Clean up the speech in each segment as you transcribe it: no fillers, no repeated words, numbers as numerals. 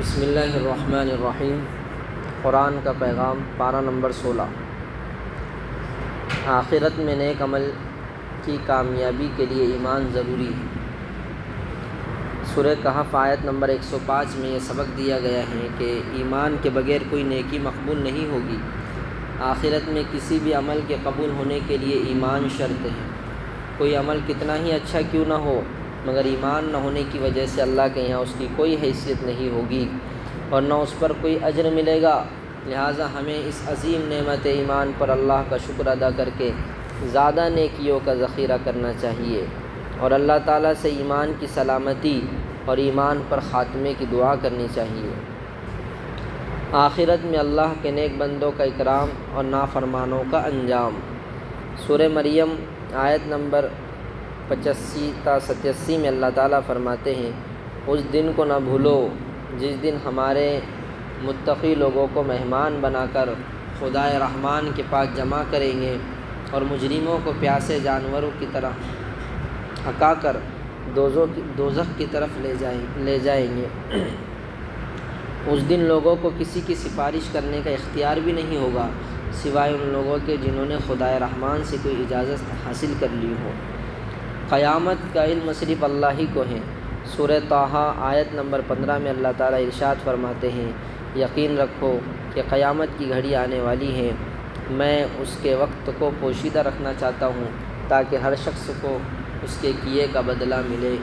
بسم اللہ الرحمن الرحیم۔ قرآن کا پیغام، پارہ نمبر 16۔ آخرت میں نیک عمل کی کامیابی کے لیے ایمان ضروری ہے۔ سورہ کہف آیت نمبر 105 میں یہ سبق دیا گیا ہے کہ ایمان کے بغیر کوئی نیکی مقبول نہیں ہوگی۔ آخرت میں کسی بھی عمل کے قبول ہونے کے لیے ایمان شرط ہے۔ کوئی عمل کتنا ہی اچھا کیوں نہ ہو، مگر ایمان نہ ہونے کی وجہ سے اللہ کے یہاں اس کی کوئی حیثیت نہیں ہوگی اور نہ اس پر کوئی اجر ملے گا۔ لہٰذا ہمیں اس عظیم نعمت ایمان پر اللہ کا شکر ادا کر کے زیادہ نیکیوں کا ذخیرہ کرنا چاہیے اور اللہ تعالیٰ سے ایمان کی سلامتی اور ایمان پر خاتمے کی دعا کرنی چاہیے۔ آخرت میں اللہ کے نیک بندوں کا اکرام اور نافرمانوں کا انجام۔ سورہ مریم آیت نمبر 85 تا 87 میں اللہ تعالیٰ فرماتے ہیں، اس دن کو نہ بھولو جس دن ہمارے متقی لوگوں کو مہمان بنا کر خدائے رحمان کے پاس جمع کریں گے اور مجرموں کو پیاسے جانوروں کی طرح ہکا کر دوزخ کی طرف لے جائیں گے۔ اس دن لوگوں کو کسی کی سفارش کرنے کا اختیار بھی نہیں ہوگا سوائے ان لوگوں کے جنہوں نے خدائے رحمان سے کوئی اجازت حاصل کر لی ہو۔ قیامت کا علم صرف اللہ ہی کو ہے۔ سورہ طٰہٰ آیت نمبر 15 میں اللہ تعالیٰ ارشاد فرماتے ہیں، یقین رکھو کہ قیامت کی گھڑی آنے والی ہے، میں اس کے وقت کو پوشیدہ رکھنا چاہتا ہوں تاکہ ہر شخص کو اس کے کیے کا بدلہ ملے۔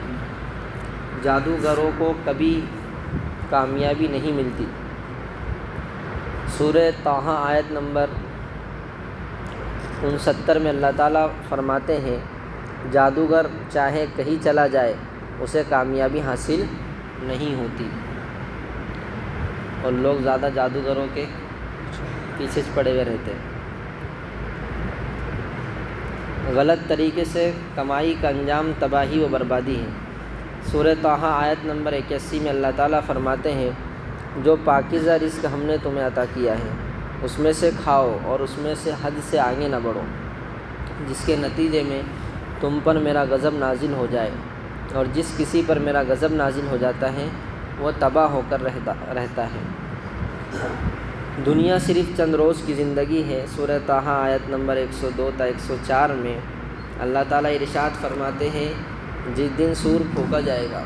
جادوگروں کو کبھی کامیابی نہیں ملتی۔ سورہ طٰہٰ آیت نمبر 69 میں اللہ تعالیٰ فرماتے ہیں، جادوگر چاہے کہیں چلا جائے اسے کامیابی حاصل نہیں ہوتی۔ اور لوگ زیادہ جادوگروں کے پیچھے پڑے ہوئے رہتے ہیں۔ غلط طریقے سے کمائی کا انجام تباہی و بربادی ہے۔ سورہ طٰہٰ آیت نمبر 81 میں اللہ تعالیٰ فرماتے ہیں، جو پاکیزہ رزق ہم نے تمہیں عطا کیا ہے اس میں سے کھاؤ اور اس میں سے حد سے آگے نہ بڑھو، جس کے نتیجے میں تم پر میرا غضب نازل ہو جائے، اور جس کسی پر میرا غضب نازل ہو جاتا ہے وہ تباہ ہو کر رہتا ہے۔ دنیا صرف چند روز کی زندگی ہے۔ سورہ طٰہٰ آیت نمبر 102 تا 104 میں اللہ تعالیٰ ارشاد فرماتے ہیں، جس دن سور پھونکا جائے گا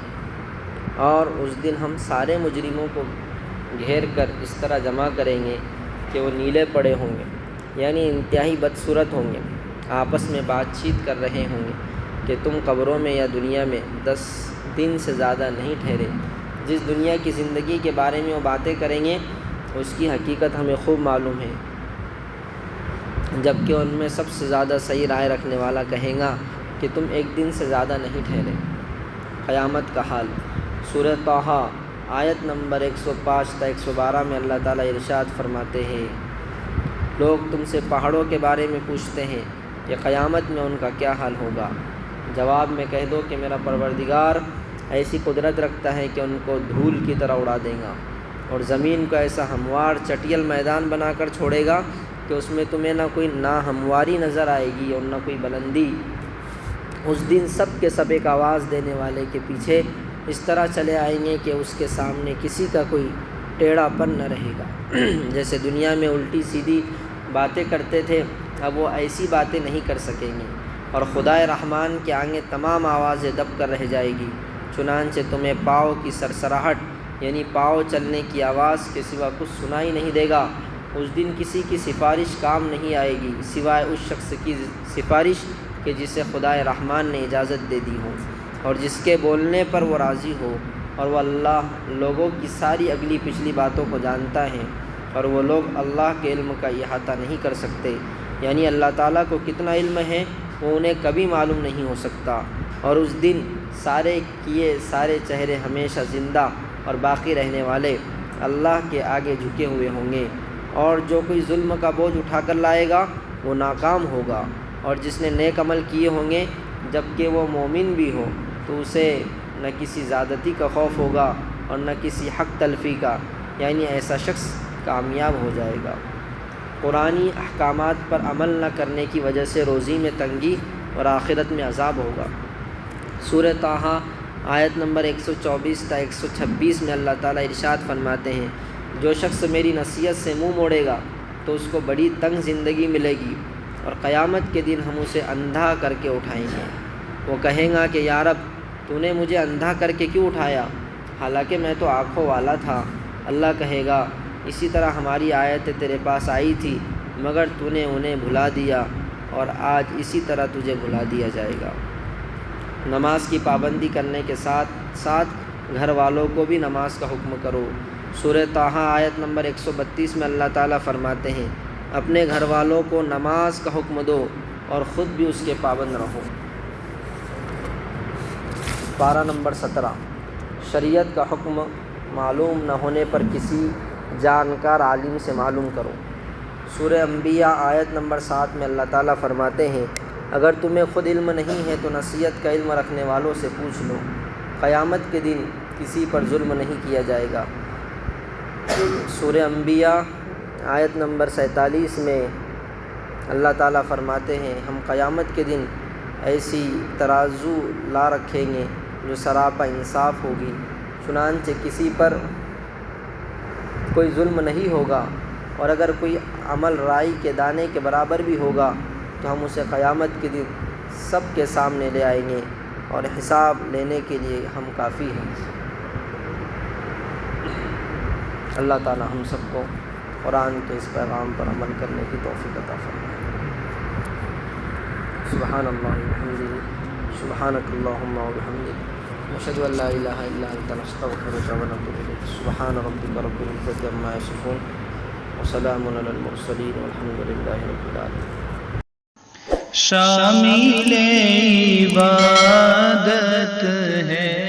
اور اس دن ہم سارے مجرموں کو گھیر کر اس طرح جمع کریں گے کہ وہ نیلے پڑے ہوں گے، یعنی انتہائی بدصورت ہوں گے، آپس میں بات چیت کر رہے ہوں گے کہ تم قبروں میں یا دنیا میں 10 دن سے زیادہ نہیں ٹھہرے۔ جس دنیا کی زندگی کے بارے میں وہ باتیں کریں گے اس کی حقیقت ہمیں خوب معلوم ہے، جبکہ ان میں سب سے زیادہ صحیح رائے رکھنے والا کہے گا کہ تم 1 دن سے زیادہ نہیں ٹھہرے۔ قیامت کا حال۔ سورہ طٰہٰ آیت نمبر 105 تا 112 میں اللہ تعالیٰ ارشاد فرماتے ہیں، لوگ تم سے پہاڑوں کے بارے میں پوچھتے ہیں کہ قیامت میں ان کا کیا حال ہوگا۔ جواب میں کہہ دو کہ میرا پروردگار ایسی قدرت رکھتا ہے کہ ان کو دھول کی طرح اڑا دے گا اور زمین کو ایسا ہموار چٹیل میدان بنا کر چھوڑے گا کہ اس میں تمہیں نہ کوئی ہمواری نظر آئے گی اور نہ کوئی بلندی۔ اس دن سب کے سب ایک آواز دینے والے کے پیچھے اس طرح چلے آئیں گے کہ اس کے سامنے کسی کا کوئی ٹیڑھا پن نہ رہے گا۔ جیسے دنیا میں الٹی سیدھی باتیں کرتے تھے، اب وہ ایسی باتیں نہیں کر سکیں گے، اور خدائے رحمان کے آگے تمام آوازیں دب کر رہ جائے گی، چنانچہ تمہیں پاؤں کی سرسراہٹ یعنی پاؤں چلنے کی آواز کے سوا کچھ سنائی نہیں دے گا۔ اس دن کسی کی سفارش کام نہیں آئے گی سوائے اس شخص کی سفارش کہ جسے خدائے رحمان نے اجازت دے دی ہو اور جس کے بولنے پر وہ راضی ہو، اور وہ اللہ لوگوں کی ساری اگلی پچھلی باتوں کو جانتا ہے، اور وہ لوگ اللہ کے علم کا احاطہ نہیں کر سکتے، یعنی اللہ تعالیٰ کو کتنا علم ہے وہ انہیں کبھی معلوم نہیں ہو سکتا۔ اور اس دن سارے چہرے ہمیشہ زندہ اور باقی رہنے والے اللہ کے آگے جھکے ہوئے ہوں گے، اور جو کوئی ظلم کا بوجھ اٹھا کر لائے گا وہ ناکام ہوگا، اور جس نے نیک عمل کیے ہوں گے جبکہ وہ مومن بھی ہو تو اسے نہ کسی زیادتی کا خوف ہوگا اور نہ کسی حق تلفی کا، یعنی ایسا شخص کامیاب ہو جائے گا۔ قرآنی احکامات پر عمل نہ کرنے کی وجہ سے روزی میں تنگی اور آخرت میں عذاب ہوگا۔ سورہ طٰہٰ آیت نمبر 124 تا 126 میں اللہ تعالیٰ ارشاد فرماتے ہیں، جو شخص میری نصیحت سے منہ موڑے گا تو اس کو بڑی تنگ زندگی ملے گی، اور قیامت کے دن ہم اسے اندھا کر کے اٹھائیں گے۔ وہ کہیں گا کہ یا رب، تو نے مجھے اندھا کر کے کیوں اٹھایا، حالانکہ میں تو آنکھوں والا تھا۔ اللہ کہے گا، اسی طرح ہماری آیتیں تیرے پاس آئی تھی، مگر تو نے انہیں بھلا دیا، اور آج اسی طرح تجھے بھلا دیا جائے گا۔ نماز کی پابندی کرنے کے ساتھ ساتھ گھر والوں کو بھی نماز کا حکم کرو۔ سورہ طٰہٰ آیت نمبر 132 میں اللہ تعالیٰ فرماتے ہیں، اپنے گھر والوں کو نماز کا حکم دو اور خود بھی اس کے پابند رہو۔ پارہ نمبر 17، شریعت کا حکم معلوم نہ ہونے پر کسی جانکار عالم سے معلوم کرو۔ سورہ انبیاء آیت نمبر 7 میں اللہ تعالیٰ فرماتے ہیں، اگر تمہیں خود علم نہیں ہے تو نصیحت کا علم رکھنے والوں سے پوچھ لو، قیامت کے دن کسی پر ظلم نہیں کیا جائے گا۔ سورہ انبیاء آیت نمبر 47 میں اللہ تعالیٰ فرماتے ہیں، ہم قیامت کے دن ایسی ترازو لا رکھیں گے جو سراپا انصاف ہوگی، چنانچہ کسی پر کوئی ظلم نہیں ہوگا، اور اگر کوئی عمل رائی کے دانے کے برابر بھی ہوگا تو ہم اسے قیامت کے دن سب کے سامنے لے آئیں گے، اور حساب لینے کے لیے ہم کافی ہیں۔ اللہ تعالی ہم سب کو قرآن کے اس پیغام پر عمل کرنے کی توفیق عطا فرمائے۔ سبحان اللہ وبحمدہ، سبحانک اللہم وبحمدک، نشہد ان لا الہ الا انت، نستغفرک ونتوب الیک۔ سبحان ربک رب العزۃ عما یصفون، وسلام علی المرسلین، والحمد للہ رب العالمین۔ شامل عبادت ہے